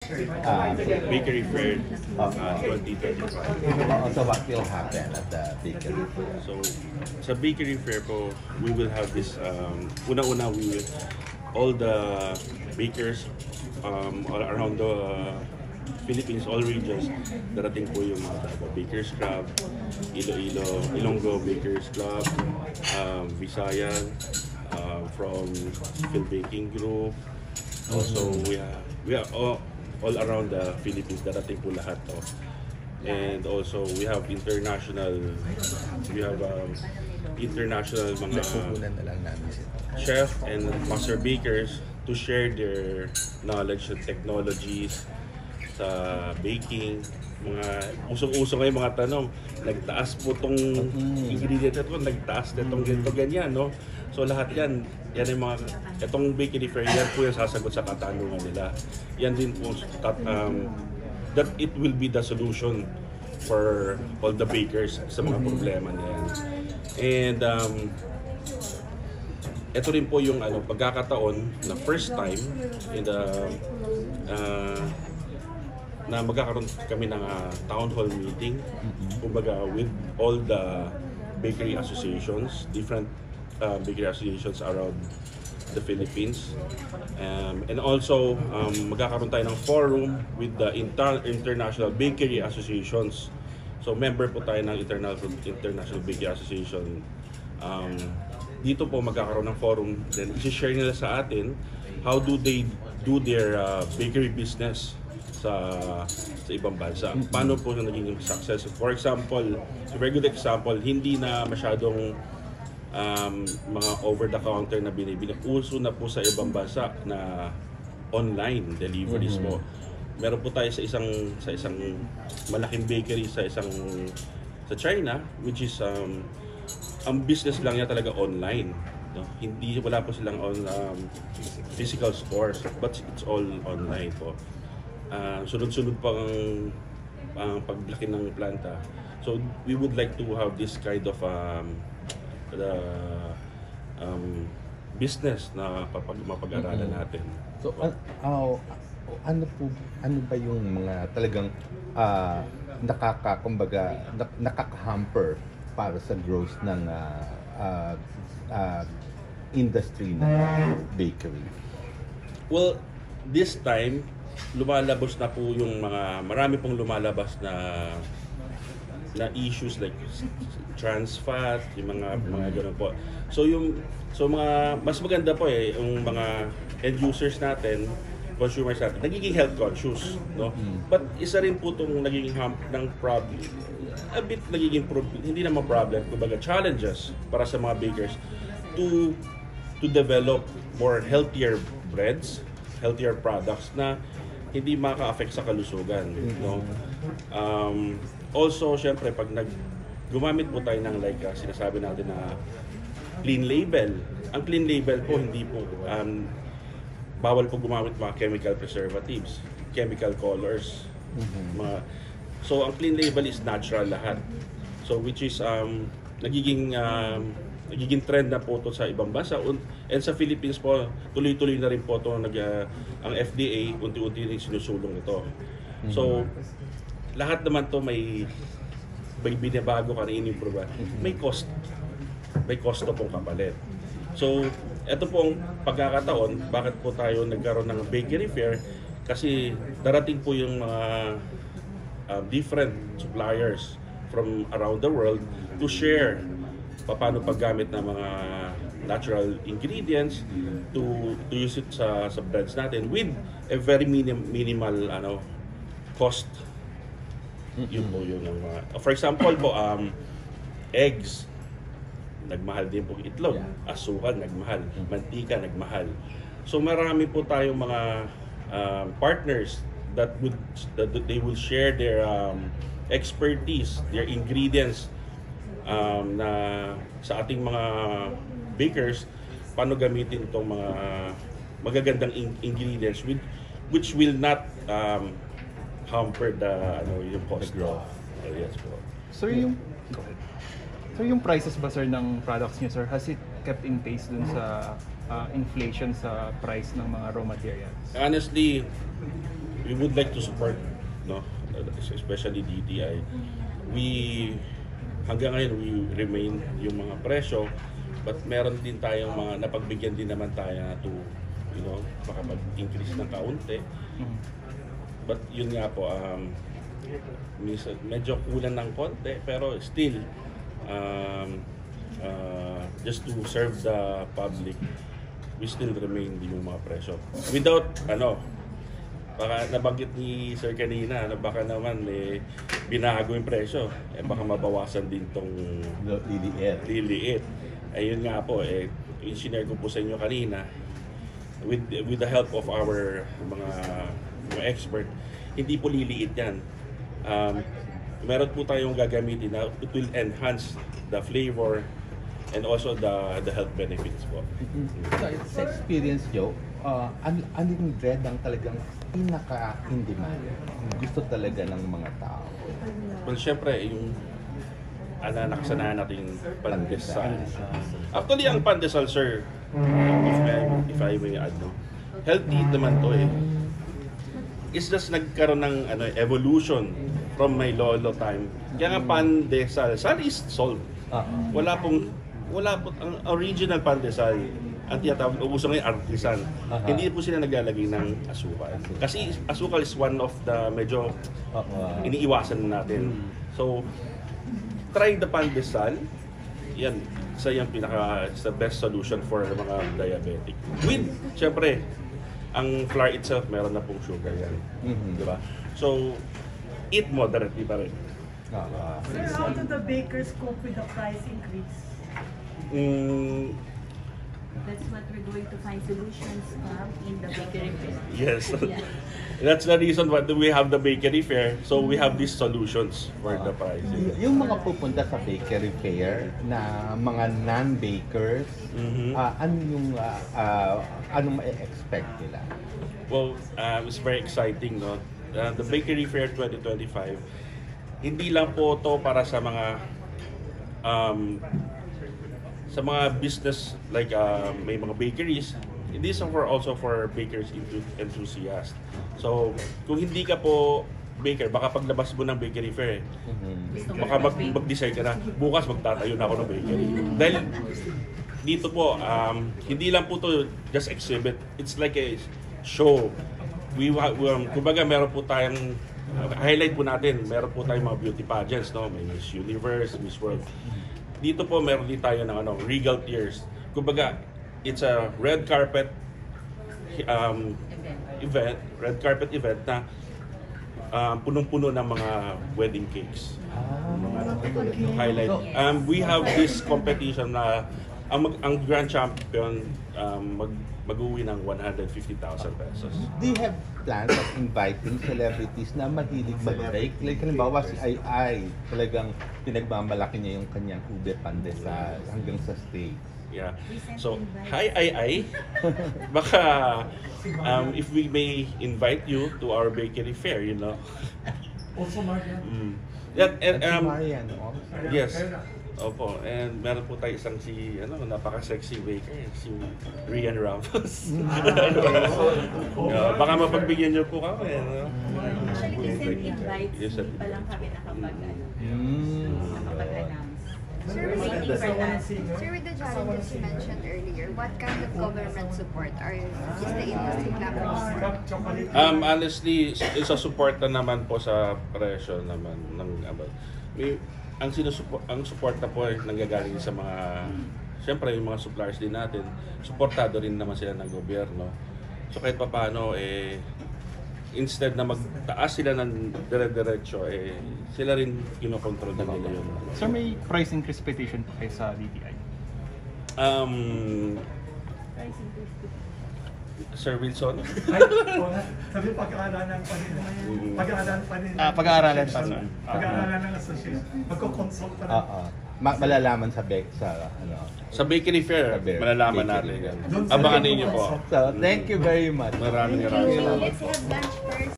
Bakery Fair 2025. So what will happen at the bakery fair? So, sa Bakery Fair po, we will have this, una-una, all the bakers all around the Philippines, all regions, darating po yung mga Bakers Club, Ilonggo Bakers Club, Visayan, from Phil Baking Group. Also, we are all around the Philippines, darating po lahat to. And also, we have international mga chef and master bakers to share their knowledge and technologies sa baking. Mga usong-uso ngayon mga tanong, nagtaas po tong ingredient ito, nagtaas na itong ganito ganyan, no? So lahat yan yung mga, itong bakery fair, yan po yung sasagot sa katanungan nila. Yan din po, that it will be the solution for all the bakers sa mga problema na yan. And ito rin po yung pagkakataon na first time in the na magkakaroon kami ng town hall meeting, kumbaga with all the bakery associations, different bakery associations around the Philippines. And also, magkakaroon tayo ng forum with the international bakery associations. So member po tayo ng International Bakery Association. Dito po magkakaroon ng forum, then i-share nila sa atin how do they do their bakery business sa ibang bansa. Paano po siya naging success? For example, a very good example, hindi na masyadong mga over-the-counter na binibili. Uso na po sa ibang bansa na online deliveries po. Meron po tayo sa isang malaking bakery sa China, which is ang business lang niya talaga online. No? Wala po silang physical stores, but it's all online po. Sunod-sunod pang paglaki ng planta. So we would like to have this kind of business na mapag-aralan natin. So ano ba yung mga talagang nakaka-hamper para sa growth ng industry ng bakery? Well, this time lumalabas na po yung marami pong lumalabas na issues like trans fat, yung mga gano'n po. So mga mas maganda po yung mga end users natin, consumers natin, nagiging health conscious, no? But isa rin po itong nagiging ng problem, a bit nagiging hindi naman problem, kumbaga challenges para sa mga bakers to develop more healthier breads, healthier products na hindi maka-affect sa kalusugan, no? Also, syempre, pag gumamit po tayo ng sinasabi natin na clean label. Ang clean label po, hindi po, bawal po gumamit mga chemical preservatives, chemical colors. So, ang clean label is natural lahat. So, which is, nagiging trend na po ito sa ibang bansa. And sa Philippines po, tuloy-tuloy na rin po ito. Ang FDA, unti-unti rin sinusulong ito. So, lahat naman to may binabago ka na in-improve. May cost. May costo pong kapalit. So, ito pong pagkakataon, bakit po tayo nagkaroon ng bakery fair? Kasi darating po yung mga different suppliers from around the world to share paano paggamit ng mga natural ingredients to use it sa breads natin with a very minimal cost. Yun po yung mga, for example po, eggs, nagmahal din po itlog, asukal nagmahal, mantika nagmahal. So marami po tayong mga partners that they will share their expertise, their ingredients na sa ating mga bakers, paano gamitin itong mga magagandang ingredients which will not hamper yung cost. Yes po. So yung prices ba sir ng products niyo sir, has it kept in pace dun sa inflation sa price ng mga raw materials? Honestly, we would like to support, no, especially DTI. Hanggang ngayon we remain yung mga presyo, but meron din tayong mga napagbigyan din naman tayo na to, you know, baka mag-increase ng kaunti. But yun nga po, minsan medyo kulang ng konti, pero still just to serve the public, we still remain din yung mga presyo. Without, baka nabanggit ni Sir kanina na baka naman binago yung presyo, baka mabawasan din tong liliit. Ayun nga po, i-share ko po sa inyo kanina, with the help of our mga expert, hindi po liliit yan. Meron po tayong gagamitin na it will enhance the flavor and also the health benefits po. So, sa experience nyo, ano yung bread ang talagang pinaka-in-demand? Gusto talaga ng mga tao? Well, syempre, yung nakasanayan natin pandesal. Actually, ang pandesal, sir, if I may add, healthy naman to It's just nagkaroon ng evolution from my lolo time. Kaya nga pandesal, sal is salt. Wala po ang original pandesal. Ang tinatawag, uso ngayon artisan. Hindi po sila naglalagay ng asukal. Kasi asukal is one of the medyo iniiwasan natin. So, try the pandesal. Yan, isa yung the best solution for mga diabetic. With, syempre, ang flour itself, meron na pong sugar yan. Diba? So, eat moderately pa rin. Sir, how do the bakers cope with the price increase? That's what we're going to find solutions in the bakery fair. Yes. Yeah. That's the reason why we have the bakery fair. So we have these solutions for the price. Yung mga pupunta sa bakery fair na mga non-bakers, anong ma-expect nila? Well, it's very exciting, no? The Bakery Fair 2025, hindi lang po to para sa mga business like may mga bakeries. These are also for bakers enthusiasts. So, kung hindi ka po baker, baka paglabas mo ng bakery fair, baka mag-decide ka na, bukas magtatayo na ako ng bakery. Dahil dito po, hindi lang po to just exhibit. It's like a show. Kumbaga meron po tayong highlight po natin, meron po tayong mga beauty pageants, no? May Miss Universe, Miss World. Dito po meron din tayo ng Regal Tears. Kumbaga, it's a red carpet event na punong-puno ng mga wedding cakes. Highlight. We have this competition na ang grand champion mag-uwi ng 150,000 pesos. Do you have plans of inviting celebrities na mahilig mag-bake? Like, halimbawa si Ai, talagang pinagmamalaki niya yung kanyang ube pandesal hanggang sa stage. Yeah. So, hi Ai. Baka if we may invite you to our bakery fair, you know. Also, Marian. Yeah, and, At si Marian, no? yes. Opo, and meron po tayo isang napaka-sexy baker, si Rian Ramos. Baka mapagbigyan niyo po kami. No? Actually, we send invites, hindi pa lang kami nakapag-announce. Sir, Waiting for that. Sir, with the challenges you mentioned earlier, what kind of government support is the industry clamoring for? Honestly, isa support na naman po sa presyo naman ng ang support na po ay nanggagaling sa mga, siyempre yung mga suppliers din natin, suportado rin naman sila ng gobyerno. So kahit paano, instead na magtaas sila ng dire-diretso, sila rin kinokontrol na nila yun. Sir, may price increase petition po kayo sa DTI? Sir Wilson? Sabi pag-aaralan pa nila. Pag-aaralan pa nila. Pag-aaralan pa, sir. Pag-aaralan ng association. Magko-consult pa rin. Malalaman sa Sa Bakery Fair, malalaman natin yan. Abangan ninyo po. So, thank you very much. Maraming Let's have lunch first.